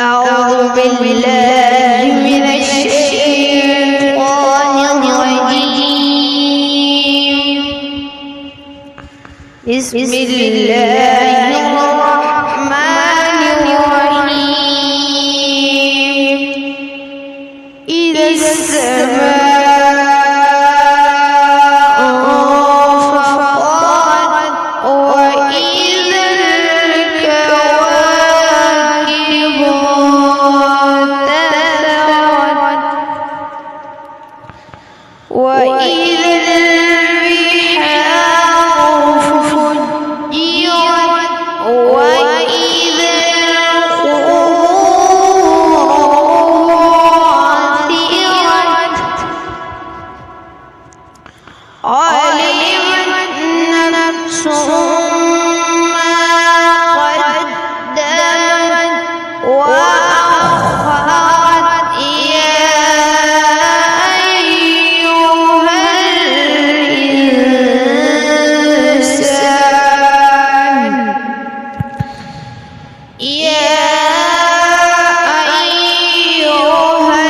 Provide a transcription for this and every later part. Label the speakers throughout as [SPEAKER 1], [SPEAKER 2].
[SPEAKER 1] أعوذ بالله من الشيطان الرجيم. بسم الله الرحمن الرحيم. إذا السماء انفطرت وإذا الكواكب انتثرت وإذا البحار فجرت وإذا القبور بعثرت علمت نفس ما قدمت وأخرت يا أيها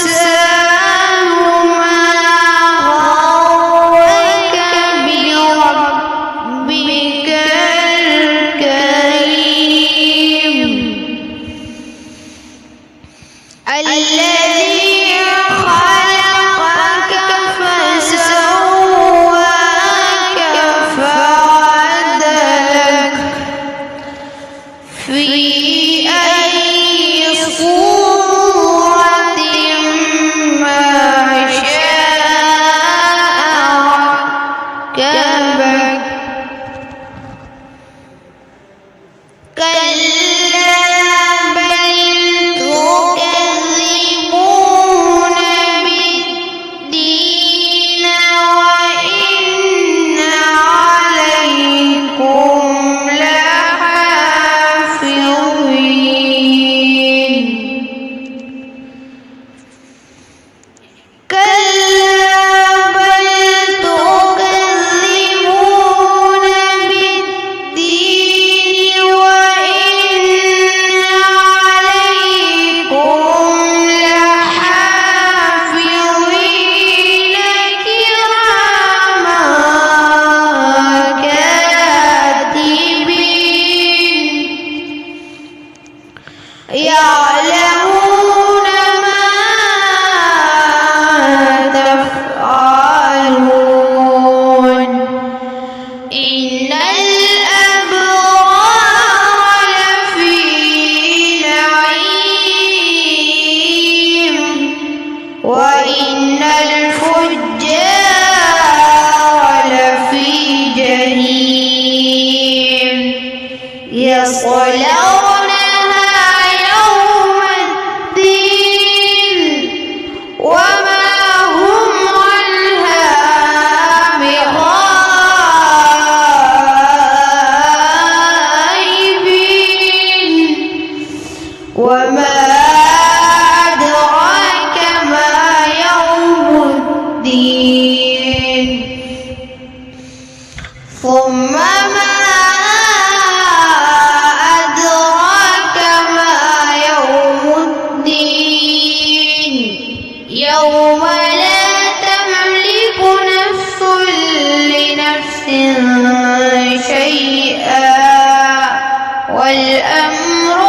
[SPEAKER 1] الإنسان ما غرك بربك الكريم الذي خلقك فسواك فعدلك في أي صورة ما شاء ركبك كلا بل تكذبون بالدين وإن عليكم لحافظين كلا بل تكذبون بالدين وإن عليكم لحافظين كراما كاتبين يعلمون ما تفعلون إن الأبرار لفي نعيم وإن الفجار لفي جحيم يصلونها يوم الدين وما هم عنها بغائبين وما أدراك ما يوم الدين ثم ما أدراك ما يوم الدين يوم لا تملك نفس لنفس شيئا والأمر